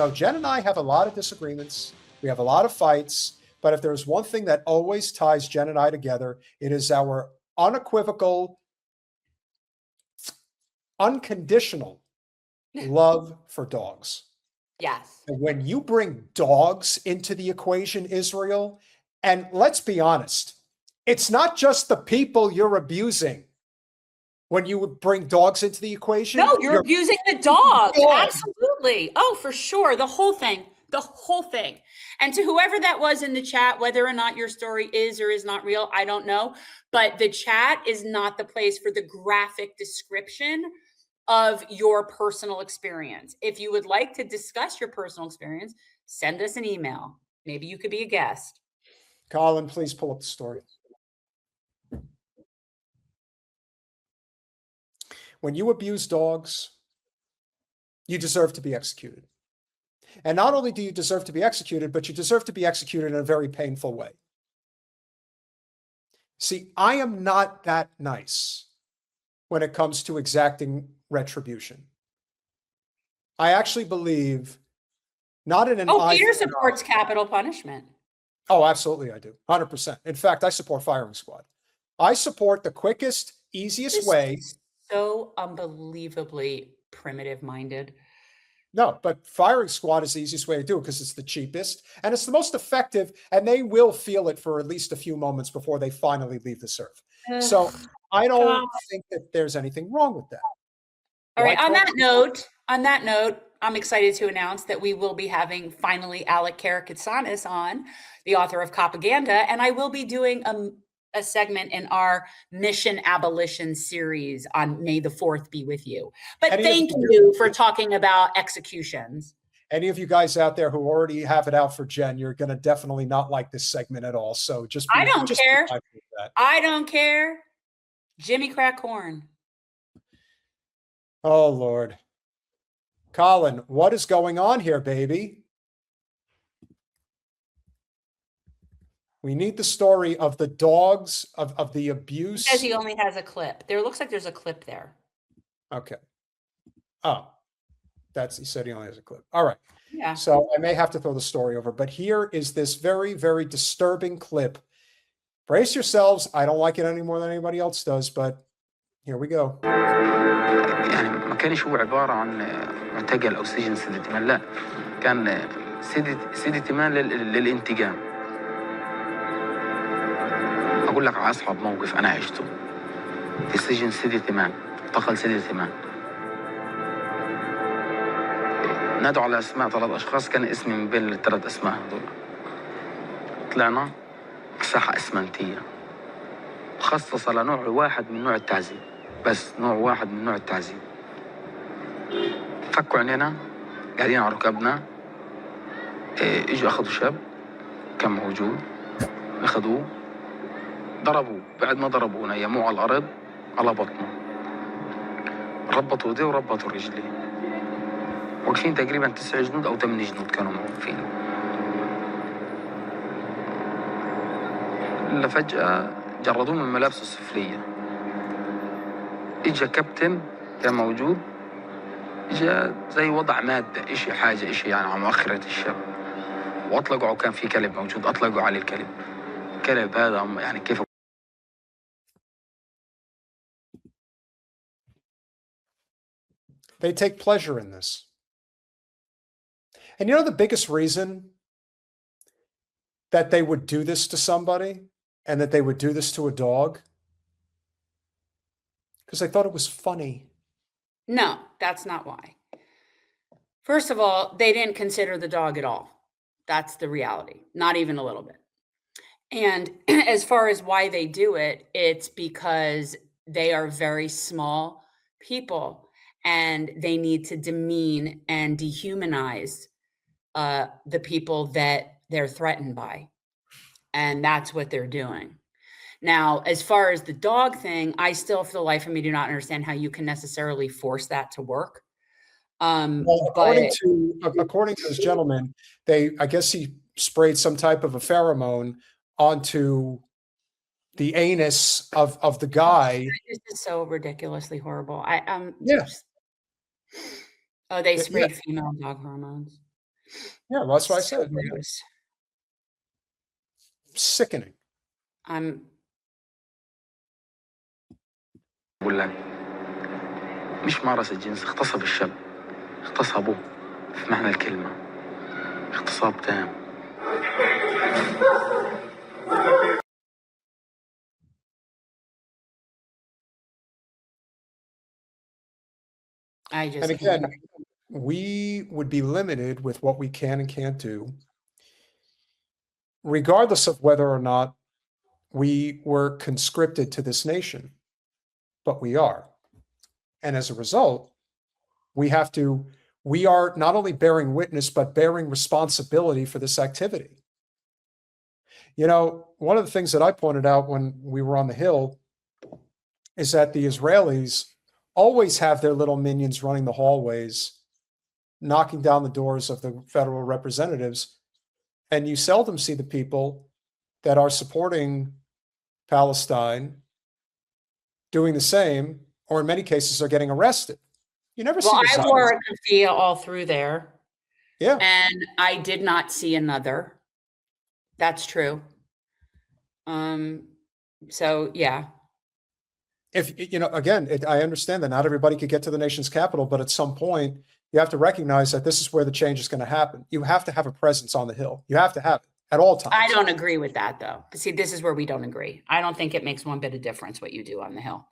So Jen and I have a lot of disagreements. We have a lot of fights. But if there's one thing that always ties Jen and I together, it is our unequivocal, unconditional love for dogs. Yes. And when you bring dogs into the equation, Israel, and let's be honest, it's not just the people you're abusing. When you would bring dogs into the equation, No, you're abusing the dogs. Absolutely. Oh, for sure. The whole thing. The whole thing. And to whoever that was in the chat, whether or not your story is or is not real, I don't know. But the chat is not the place for the graphic description of your personal experience. If you would like to discuss your personal experience, send us an email. Maybe you could be a guest. Colin, please pull up the story. When you abuse dogs, you deserve to be executed. And not only do you deserve to be executed, but you deserve to be executed in a very painful way. See, I am not that nice when it comes to exacting retribution. I actually believe not in an Peter supports capital punishment. Oh, absolutely, I do. 100%. In fact, I support firing squad. I support the quickest, easiest way. So unbelievably primitive-minded. No, but firing squad is the easiest way to do it because it's the cheapest and it's the most effective, and they will feel it for at least a few moments before they finally leave the serve. So I don't think that there's anything wrong with that. All right. On that note, I'm excited to announce that we will be having finally Alec Karakatsanis on, the author of Propaganda, and I will be doing a segment in our Mission Abolition series on May the 4th be with you. But thank you for talking about executions. Any of you guys out there who already have it out for Jen, you're going to definitely not like this segment at all. So I don't care. I don't care. Jimmy crack corn. Oh, Lord. Colin, what is going on here, baby? We need the story of the dogs, of the abuse. He says he only has a clip. There looks like there's a clip there. Okay. Oh, he said he only has a clip. All right. Yeah. So I may have to throw the story over, but here is this very, very disturbing clip. Brace yourselves. I don't like it any more than anybody else does, but here we go. يعني ما كانش هو عبارة عن معتقل أو سجن سيدة إيمان، لا كان سيدة إيمان للانتقام. أقول لك على أصعب موقف أنا عشته في سجن سيدة إيمان، اعتقل سيدة إيمان. نادوا على أسماء 3 أشخاص، كان اسمي من بين ال3 أسماء هذول. طلعنا مساحة إسمنتية مخصصة لنوع واحد من نوع التعذيب، بس نوع واحد من نوع التعذيب. فكوا عينينا قاعدين على ركبنا، اجوا اخذوا شاب كان موجود، اخذوه ضربوا. بعد ما ضربونا يموه على الارض على بطنه، ربطوا ايديه وربطوا رجليه. واقفين تقريبا 9 جنود او 8 جنود كانوا موقفين. الا فجأة جردوه من ملابسه السفلية. اجا كابتن كان موجود، اجا زي وضع مادة، اشي حاجة اشي يعني على مؤخرة الشاب، واطلقوا. كان في كلب موجود، اطلقوا عليه الكلب. الكلب هذا يعني كيف. They take pleasure in this. And you know the biggest reason that they would do this to somebody and that they would do this to a dog? Because they thought it was funny. No, that's not why. First of all, they didn't consider the dog at all. That's the reality, not even a little bit. And as far as why they do it, it's because they are very small people and they need to demean and dehumanize the people that they're threatened by. And that's what they're doing. Now, as far as the dog thing, I still, for the life of me, do not understand how you can necessarily force that to work. Well, according to this gentleman, I guess he sprayed some type of a pheromone onto the anus of the guy. This is so ridiculously horrible. Yeah. Oh, they sprayed female dog hormones. Yeah, well, that's what I So said. gross. Sickening. I'm بقول لك مش مارس الجنس، اغتصب الشاب، اغتصبه في معنى الكلمة، اغتصاب تام. I And just can't. again, we would be limited with what we can and can't do, regardless of whether or not we were conscripted to this nation, but we are. And as a result, we are not only bearing witness, but bearing responsibility for this activity. You know, one of the things that I pointed out when we were on the Hill is that the Israelis always have their little minions running the hallways, knocking down the doors of the federal representatives, and you seldom see the people that are supporting Palestine doing the same, or in many cases are getting arrested. You never see Well, the I Zionists. wore a keffiyeh all through there, Yeah. and I did not see another. That's true. So yeah. If you know, again, I understand that not everybody could get to the nation's capital, but at some point, you have to recognize that this is where the change is going to happen. You have to have a presence on the Hill. You have to have it at all times. I don't agree with that, though. See, this is where we don't agree. I don't think it makes one bit of difference what you do on the Hill.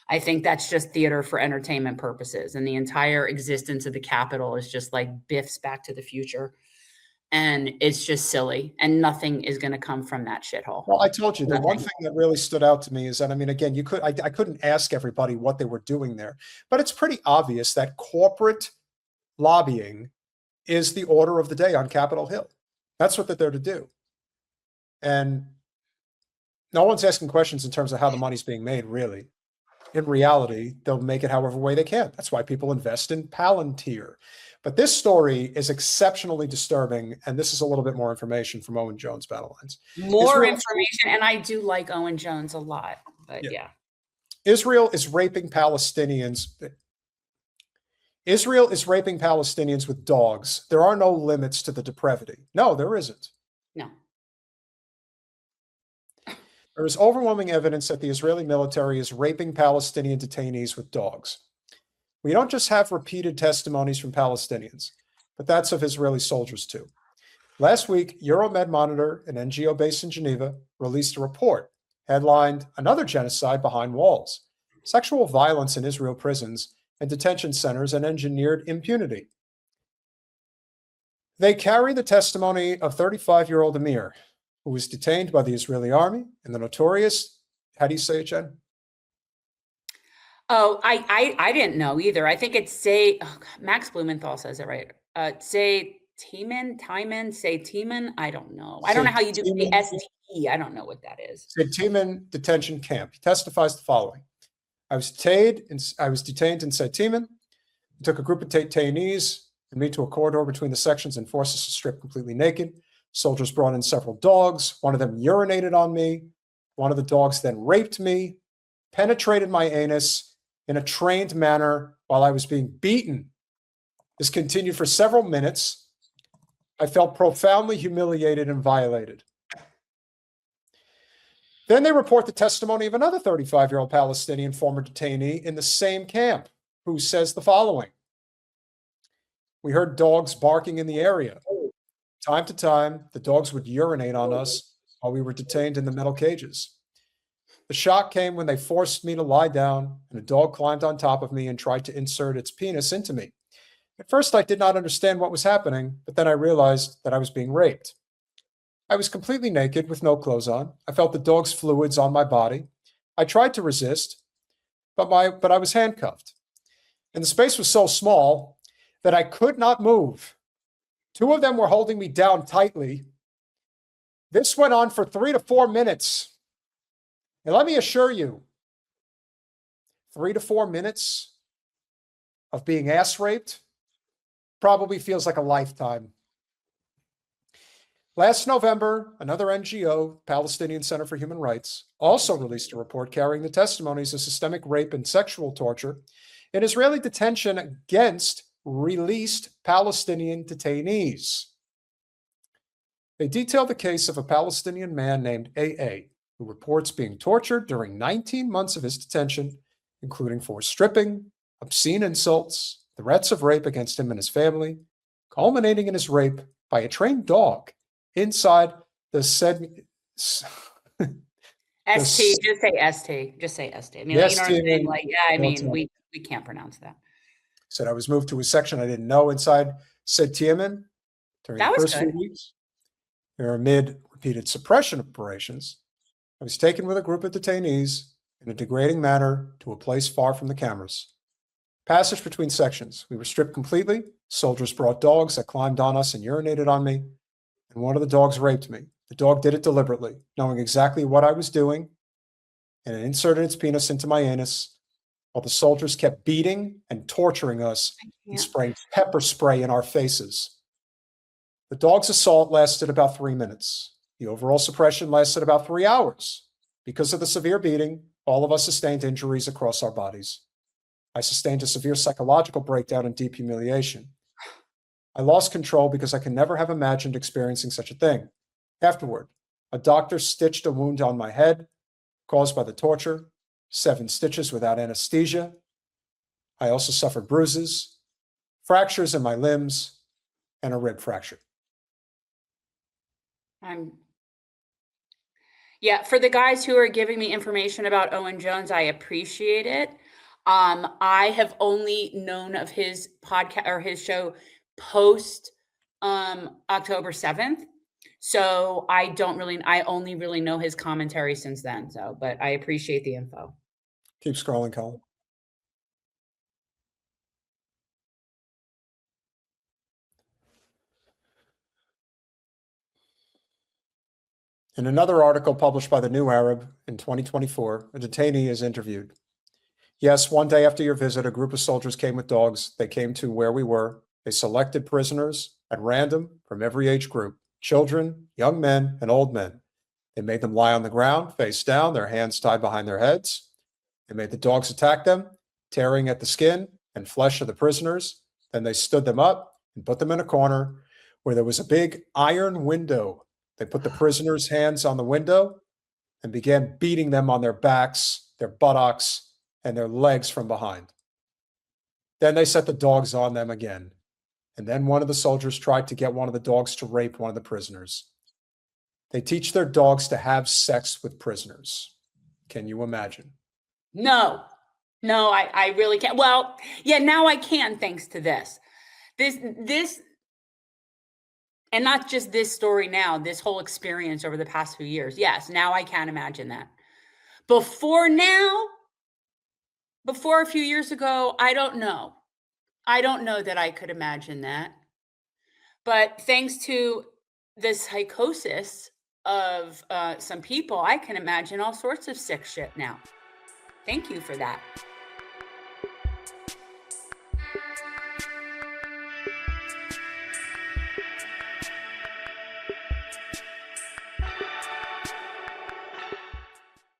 I think that's just theater for entertainment purposes, and the entire existence of the Capitol is just like Biff's Back to the Future, and it's just silly, and nothing is going to come from that shithole. Well, I told you, the one Nothing. thing that really stood out to me is that, I mean, again, I couldn't ask everybody what they were doing there, but it's pretty obvious that corporate lobbying is the order of the day on Capitol Hill. That's what they're there to do. And no one's asking questions in terms of how the money's being made, really. In reality, they'll make it however way they can. That's why people invest in Palantir. But this story is exceptionally disturbing, and this is a little bit more information from Owen Jones Battle Lines. More information, and I do like Owen Jones a lot, but yeah. Israel is raping Palestinians. Israel is raping Palestinians with dogs. There are no limits to the depravity. No, there isn't. No. There is overwhelming evidence that the Israeli military is raping Palestinian detainees with dogs. We don't just have repeated testimonies from Palestinians, but that's of Israeli soldiers too. Last week, Euromed Monitor, an NGO based in Geneva, released a report headlined "Another Genocide Behind Walls: Sexual Violence in Israel Prisons and Detention Centers and Engineered Impunity." They carry the testimony of 35-year-old Amir, who was detained by the Israeli army in the notorious, how do you say it, Jen? Oh, I didn't know either. I think it's Max Blumenthal says it right. Timon. I don't know. I don't know how you do the STE. I don't know what that is. Timon detention camp. He testifies the following: I was detained in Timon. He took a group of detainees and me to a corridor between the sections and forced us to strip completely naked. Soldiers brought in several dogs. One of them urinated on me. One of the dogs then raped me, penetrated my anus in a trained manner while I was being beaten. This continued for several minutes. I felt profoundly humiliated and violated. Then they report the testimony of another 35-year-old Palestinian former detainee in the same camp, who says the following: we heard dogs barking in the area. Time to time, the dogs would urinate on us while we were detained in the metal cages. The shock came when they forced me to lie down, and a dog climbed on top of me and tried to insert its penis into me. At first, I did not understand what was happening, but then I realized that I was being raped. I was completely naked with no clothes on. I felt the dog's fluids on my body. I tried to resist, but I was handcuffed. And the space was so small that I could not move. Two of them were holding me down tightly. This went on for 3 to 4 minutes. And let me assure you, 3 to 4 minutes of being ass raped probably feels like a lifetime. Last November, another NGO, Palestinian Center for Human Rights, also released a report carrying the testimonies of systemic rape and sexual torture in Israeli detention against released Palestinian detainees. They detailed the case of a Palestinian man named AA, who reports being tortured during 19 months of his detention, including forced stripping, obscene insults, threats of rape against him and his family, culminating in his rape by a trained dog inside the said. ST, just say ST. Just say ST. I mean, Yes, you know what I'm saying? Like, yeah, I mean, we can't pronounce that. Said I was moved to a section I didn't know inside said Tiamin during That the was first few good. weeks. Amid repeated suppression operations, I was taken with a group of detainees in a degrading manner to a place far from the cameras. Passage between sections. We were stripped completely. Soldiers brought dogs that climbed on us and urinated on me, and one of the dogs raped me. The dog did it deliberately, knowing exactly what I was doing, and it inserted its penis into my anus, while the soldiers kept beating and torturing us and spraying pepper spray in our faces. The dog's assault lasted about 3 minutes. The overall suppression lasted about 3 hours. Because of the severe beating, all of us sustained injuries across our bodies. I sustained a severe psychological breakdown and deep humiliation. I lost control because I could never have imagined experiencing such a thing. Afterward, a doctor stitched a wound on my head caused by the torture, 7 stitches without anesthesia. I also suffered bruises, fractures in my limbs, and a rib fracture. Yeah, for the guys who are giving me information about Owen Jones, I appreciate it. I have only known of his podcast or his show post October 7th. So I only really know his commentary since then. So, but I appreciate the info. Keep scrolling, Colin. In another article published by the New Arab in 2024, a detainee is interviewed. Yes, one day after your visit, a group of soldiers came with dogs. They came to where we were. They selected prisoners at random from every age group, children, young men, and old men. They made them lie on the ground, face down, their hands tied behind their heads. They made the dogs attack them, tearing at the skin and flesh of the prisoners. Then they stood them up and put them in a corner where there was a big iron window. They put the prisoners' hands on the window and began beating them on their backs, their buttocks, and their legs from behind. Then they set the dogs on them again. And then one of the soldiers tried to get one of the dogs to rape one of the prisoners. They teach their dogs to have sex with prisoners. Can you imagine? No, I really can't. Well, yeah, now I can, thanks to this, and not just this story now, this whole experience over the past few years. Yes, now I can imagine that. Before a few years ago, I don't know. I don't know that I could imagine that. But thanks to the psychosis of some people, I can imagine all sorts of sick shit now. Thank you for that.